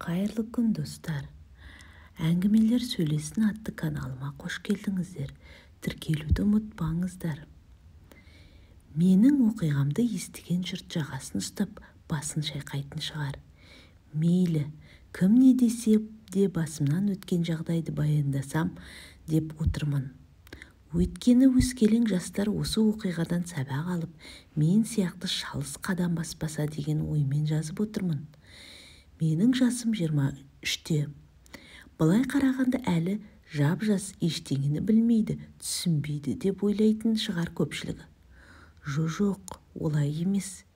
Қайырлы күн, достар. Әңгімелер сөйлесін атты каналыма қош келдіңіздер. Тіркелуді ұмытпаңыздар. Менің оқиғамды естіген жұрт жағасын ұстап, басын шайқайтын шығар. Мейлі, кім не десе де басымнан өткен жағдайды баяндасам деп отырмын. Өйткені өскелең жастар осы оқиғадан сабақ алып, мен сияқты шалыс қадам баспаса деген оймен жазып отырмын. Менің жасым 23-те. Былай қарағанда әлі жап-жас, ештеңені білмейді, түсінбейді деп ойлайтын шығар көпшілігі. Жоқ, олай емес.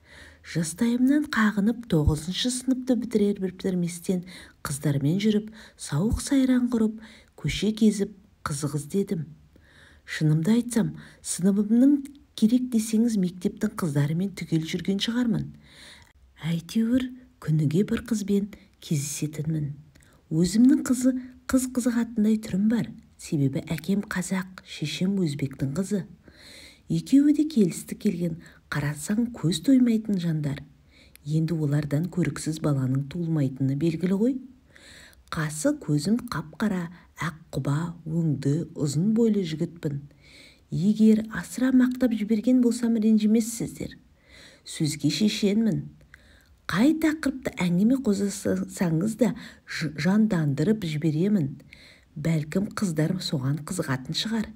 Жастайымнан қағынып 9-шы сыныпты бітірер-бітірместен қыздармен жүріп, сауық сайран құрып, көше кезіп, қызық іздедім. Шынымды айтсам, сыныбымның керек десеңіз мектептің қыздарымен түгел жүрген шығармын. Әйтеуір күніге бір қызбен кездесетінмін. Өзімнің қыз қызығатындай түрім бар. Себебі әкем қазақ, шешем өзбектің қызы. Екеуі де келісті келген, қарасаң көз тоймайтын жандар. Енді олардан көріксіз баланың туылмайтыны белгілі ғой. Қасы көзім қап-қара, ақ құба, өңді, ұзын бойлы жігітпін. Егер асыра мақтап жіберген болсам ренжімессіздер. Сөзге шешенмін. Қай тақырыпты әңгіме қозғасаңыз да жандандырып жіберемін. Бәлкім қыздар соған қызығатын шығар.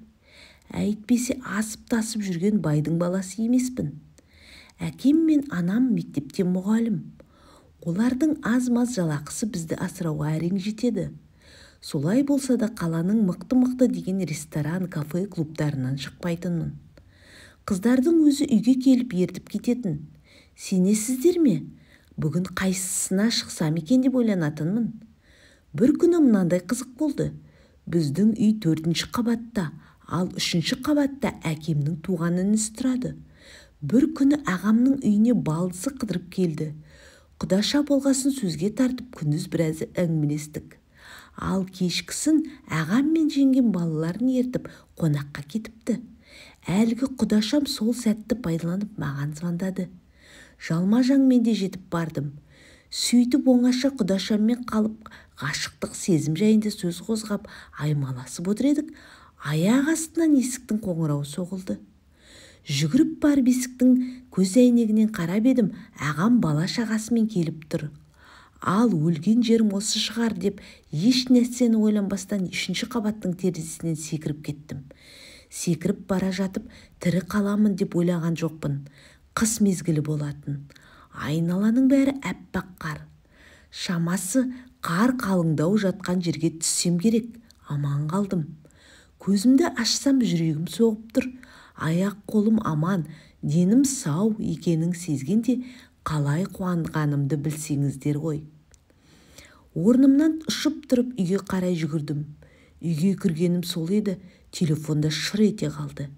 Әйтпесе асып-тасып жүрген байдың баласы емеспін. Әкем мен анам мектепте мұғалім. Олардың аз-маз жалақысы бізді асырауға әрең жетеді. Солай болса да қаланың мықты-мықты деген ресторан, кафе, клубтарынан шықпайтынмын. Қыздардың өзі үйге келіп ертіп кететін. Сенесіздер ме? Бүгін қайсысына шықсам екен деп ойланатынмын. Бір күні мынандай қызық болды. Біздің үй 4-ші қабатта, ал 3-ші қабатта әкемнің туған інісі тұрады. Бір күні ағамның үйіне балдысы қыдырып келді. Құдаша болғасын сөзге тартып күндіз біраз әңгімелестік. Ал кешкісін ағам мен жеңгем балаларын ертіп қонаққа кетіпті. Әлгі құдашам сол сәтті пайдаланып маған звондады. Жалма-жаңмен де жетіп бардым. Сөйтіп оңаша құдашаммен қалып ғашықтық сезім жайында сөз қозғап аймаласып отыр едік. Аяқ астынан есіктің қоңырауы соғылды. Жүгіріп барып есіктің көзәйнегінен қарап едім, ағам бала шағасымен келіп тұр. Ал өлген жерім осы шығар деп еш нәрсені ойланбастан 3-ші қабаттың терезесінен секіріп кеттім. Секіріп бара жатып тірі қаламын деп ойлаған жоқпын. Қыс мезгілі болатын. Айналаның бәрі әппақ қар. Шамасы қар қалыңдау жатқан жерге түссем керек. Аман қалдым. Көзімді ашсам жүрегім соғып тұр. Аяқ қолым аман, денім сау екенін сезгенде қалай қуанғанымды білсеңіздер ғой. Орнымнан ұшып тұрып үйге қарай жүгірдім. Үйге кіргенім сол еді, телефонда шыр ете қалды.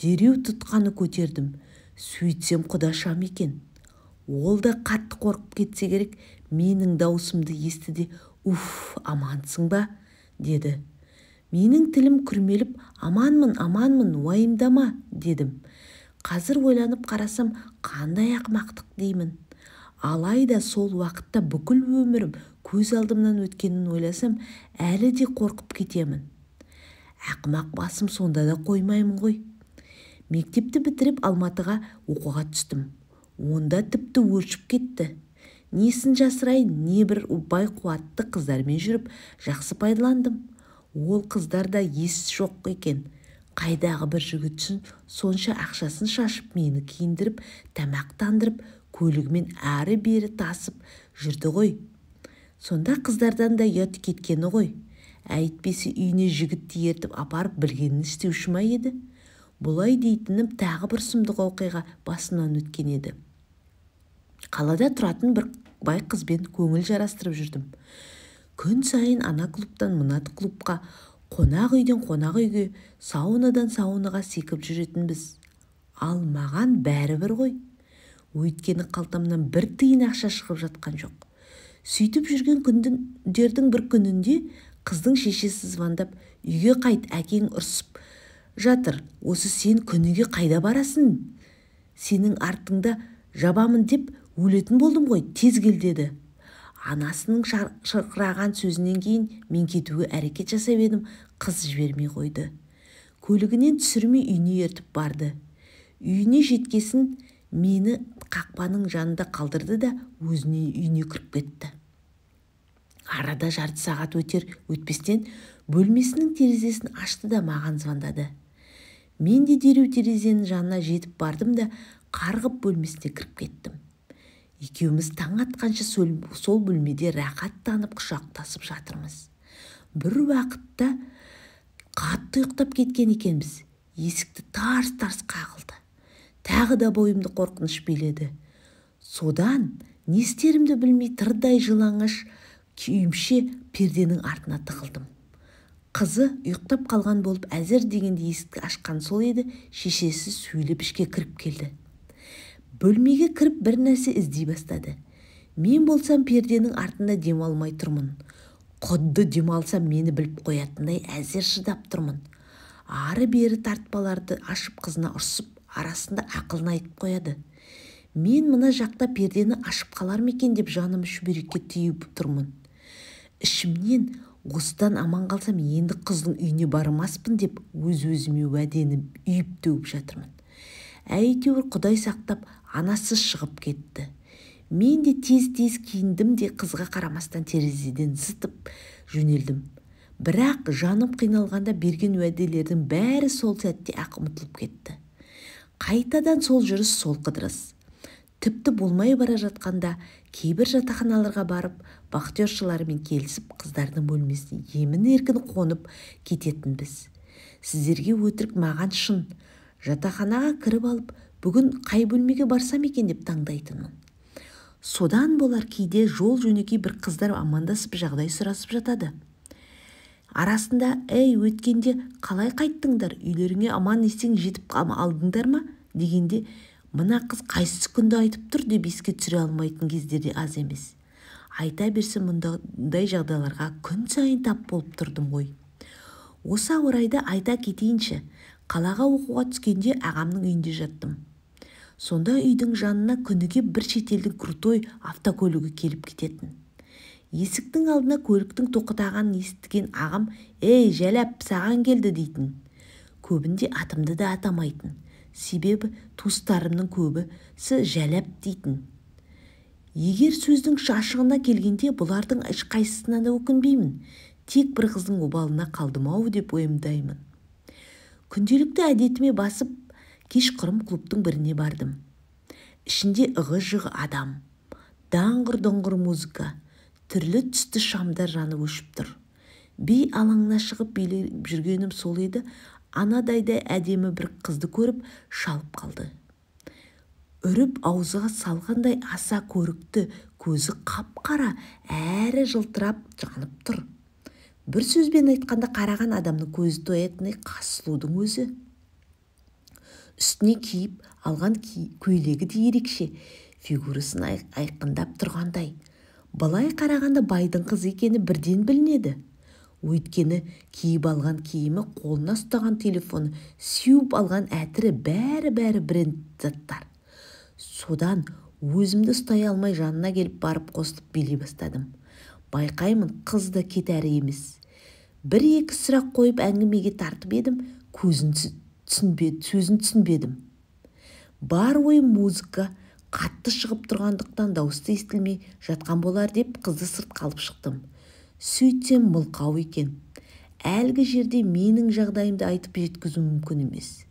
Дереу тұтқаны көтердім. Сөйтсем құдашам екен. Ол да қатты қорқып кетсе керек, менің даусымды естіде, амансың ба? Деді. Менің тілім күрмеліп, аманмын, уайымдама, дедім. Қазір ойланып қарасам, қандай ақымақтық деймін. Алайда сол уақытта бүкіл өмірім көз алдымнан өткенін ойласам, әлі де қорқып кетемін. Ақымақ басым сонда да қоймаймын ғой. Мектепті бітіріп Алматыға оқуға түстім. Онда тіпті өршіп кетті. Несін жасырайын, небір бай қуатты қыздармен жүріп, жақсы пайдаландым. Ол қыздарда ес жоқ екен. Қайдағы бір жігітшін сонша ақшасын шашып, мені киіндіріп, тамақтандырып, көлігімен әрі-бері тасып жүрді ғой. Сонда қыздардан да ұят кеткені ғой. Әйтпесе үйіне жігітті ертіп апарып білгенін істеуші ма еді? Бұлай дейтінім тағы бір сұмдық оқиға басымнан өткен еді. Қалада тұратын бір бай қызбен көңіл жарастырып жүрдім. Күн сайын ана клубтан мына клубқа, қонақ үйден қонақ үйге, саунадан саунаға секіп жүретінбіз. Ал маған бәрібір ғой. Өйткені қалтамнан бір тиын ақша шығып жатқан жоқ. Сөйтіп жүрген күндердің бір күнінде қыздың шешесі звондап, үйге қайт, әкең ұрсып жатыр. Осы сен күніге қайда барасың? Сенің артыңда жабамын деп өлетін болдым ғой, тез кел деді. Анасының шырқыраған сөзінен кейін мен кетуге әрекет жасап едім, қыз жібермей қойды. Көлігінен түсірмей үйіне ертіп барды. Үйіне жеткесін мені қақпаның жанында қалдырды да өзіне үйіне кіріп кетті. Арада жарты сағат өтер-өтпестен бөлмесінің терезесін ашты да маған звондады. Мен де дереу терезенің жанына жетіп бардым да қарғып бөлмесіне кіріп кеттім. Екеуміз таң атқанша сол бөлмеде рақаттанып құшақтасып жатырмыз. Бір уақытта қатты ұйықтап кеткен екенбіз. Есікті тарс-тарс қағылды. Тағы да бойымды қорқыныш биледі. Содан не істерімді білмей тырдай жылаңаш күйімше перденің артына тығылдым. Қызы ұйықтап қалған болып әзір дегенде есікті ашқан сол еді, шешесі сөйлеп ішке кіріп келді. Бөлмеге кіріп бір нәрсе іздей бастады. Мен болсам перденің артында демалмай тұрмын. Құдды демалсам мені біліп қоятындай әзер шыдап тұрмын. Ары-бері тартпаларды ашып қызына ұрсып, арасында ақылын айтып қояды. Мен мына жақта пердені ашып қалар ма екен деп жаным шүберекке түйіп тұрмын. Ішімнен осыдан аман қалсам енді қыздың үйіне бармаспын деп өз-өзіме уәдені үйіп төгіп жатырмын. Әйтеуір Құдай сақтап анасы шығып кетті. Мен де тез-тез киіндім де қызға қарамастан терезеден зытып жөнелдім. Бірақ жаным қиналғанда берген уәделердің бәрі сол сәтте ақ ұмытылып кетті. Қайтадан сол жүріс, сол қыдырыс. Тіпті болмай бара жатқанда кейбір жатақханаларға барып, вахтершылармен келісіп қыздардың бөлмесіне емін-еркін қонып кететінбіз. Сіздерге өтірік, маған шын. Жатақханаға кіріп алып, бүгін қай бөлмеге барсам екен деп таңдайтынмын. Содан болар кейде жол жөнекей бір қыздар амандасып жағдай сұрасып жатады. Арасында, өткенде қалай қайттыңдар, үйлеріңе аман есен жетіп алдыңдар ма дегенде, мына қыз қайсысы күнді айтып тұр деп еске түсіре алмайтын кездерде аз емес. Айта берсем мұндай жағдайларға күн сайын тап болып тұрдым ғой. Осы орайда айта кетейінші, қалаға оқуға түскенде ағамның үйінде жаттым. Сонда үйдің жанына күніге бір шетелдің крутой автокөлігі келіп кететін. Есіктің алдына көліктің тоқтағанын естіген ағам, жәләп, саған келді дейтін. Көбінде атымды да атамайтын. Себебі туыстарымның көбісі жәләп дейтін. Егер сөздің шашығына келгенде бұлардың ешқайсысына да өкінбеймін. Тек бір қыздың обалына қалдым-ау деп ойымдаймын. Күнделікті әдетіме басып, кешқұрым клубтың біріне бардым. Ішінде ығы-жығы адам, даңғыр-доңғыр музыка, түрлі түсті шамдар жанып өшіп тұр. Бей алаңына шығып билеп жүргенім сол еді, анадайда әдемі бір қызды көріп шалып қалды. Үріп аузыға салғандай аса көрікті, көзі қап-қара, әрі жылтырап жанып тұр. Бір сөзбен айтқанда қараған адамның көзі тоятындай қас сұлудың өзі. Үстіне киіп алған көйлегі де ерекше, фигурасын айқындап тұрғандай. Былай қарағанда байдың қызы екені бірден білінеді. Өйткені киіп алған киімі, қолына ұстаған телефоны, сеуіп алған әтірі бәрі бренд заттар. Содан өзімді ұстай алмай жанына келіп барып қосылып билей бастадым. Байқаймын, қыз да кетәрі емес. Бір-екі сұрақ қойып әңгімеге тартып едім, сөзін түсінбедім. Бар ойым музыка қатты шығып тұрғандықтан дауысты естілмей жатқан болар деп қызды сыртқа алып шықтым. Сөйтсем мылқау екен. Әлгі жерде менің жағдайымды айтып жеткізу мүмкін емес.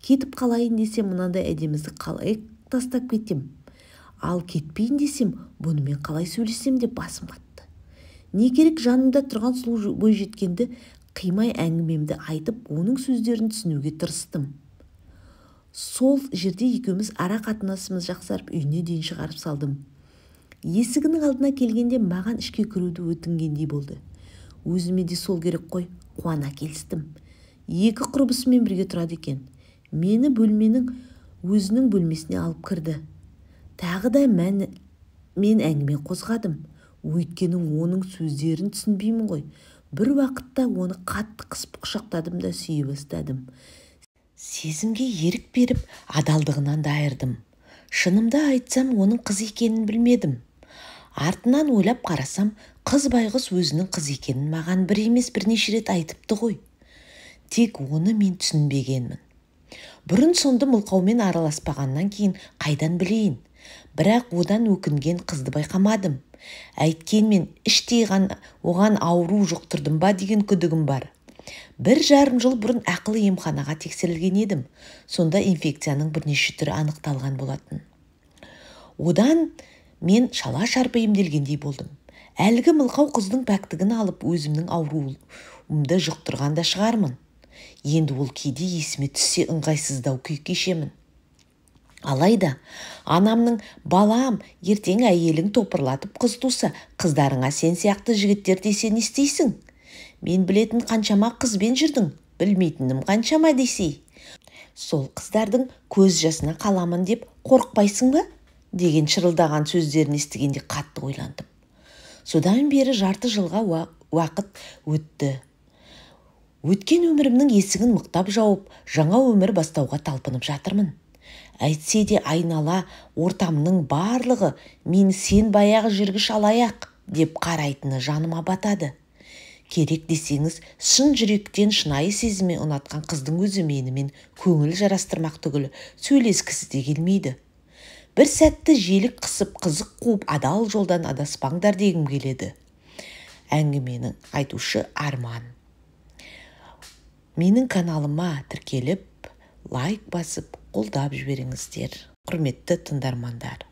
Кетіп қалайын десем, мынандай әдемізді қалай тастап кетем. Ал кетпейін десем, бұнымен қалай сөйлесем деп басым қатты. Не керек, жанымда тұрған сұлу бойжеткенді қимай әңгімемді айтып, оның сөздерін түсінуге тырыстым. Сол жерде екеуміз ара қатынасымыз жақсарып, үйіне дейін шығарып салдым. Есігінің алдына келгенде маған ішке кіруді өтінгендей болды. Өзіме де сол керек қой, қуана келістім. Екі құрбысымен бірге тұрады екен. Мені бөлменің өзінің бөлмесіне алып кірді. Тағы да мен әңгіме қозғадым. Өйткені оның сөздерін түсінбеймін ғой. Бір уақытта оны қатты қысып құшақтадым да сүйе бастадым. Сезімге ерік беріп, адалдығынан да айырдым. Шынымды айтсам, оның қыз екенін білмедім. Артынан ойлап қарасам, қыз байғұс өзінің қыз екенін маған бір емес бірнеше рет айтыпты ғой. Тек оны мен түсінбегенмін. Бұрын сонды мылқаумен араласпағаннан кейін қайдан білейін? Бірақ одан өкінген қызды байқамадым. Әйткенмен іштей оған ауру жұқтырдым ба деген күдігім бар. 1,5 жыл бұрын ақылы емханаға тексерілген едім. Сонда инфекцияның бірнеше түрі анықталған болатын. Одан мен шала-шарпы емделгендей болдым. Әлгі мылқау қыздың пәктігін алып өзімнің ауруымды жұқтырған да шығармын. Енді ол кейде есіме түссе ыңғайсыздау күй кешемін. Алайда анамның балам, ертең әйелің топырлатып қыз туса, қыздарыңа сен сияқты жігіттер десе не істейсің? Мен білетін қаншама қызбен жүрдің, білмейтінім қаншама десей. Сол қыздардың көз жасына қаламын деп қорықпайсың ба? Деген шырылдаған сөздерін естігенде қатты ойландым. Содан бері жарты жылға уақыт өтті. Өткен өмірімнің есігін мықтап жауып, жаңа өмір бастауға талпынып жатырмын. Әйтсе де айнала ортамның барлығы мен сен баяғы жүргіш алаяқ деп қарайтыны жаныма батады. Керек десеңіз, шын жүректен шынайы сезіме ұнатқан қыздың өзі менімен көңіл жарастырмақ түгілі сөйлескісі де келмейді. Бір сәтті желік қысып, қызық қуып, адал жолдан адаспаңдар дегім келеді. Әңгіменің айтушы Арман. Менің каналыма тіркеліп, лайк басып, қолдап жіберіңіздер. Құрметті тыңдармандар.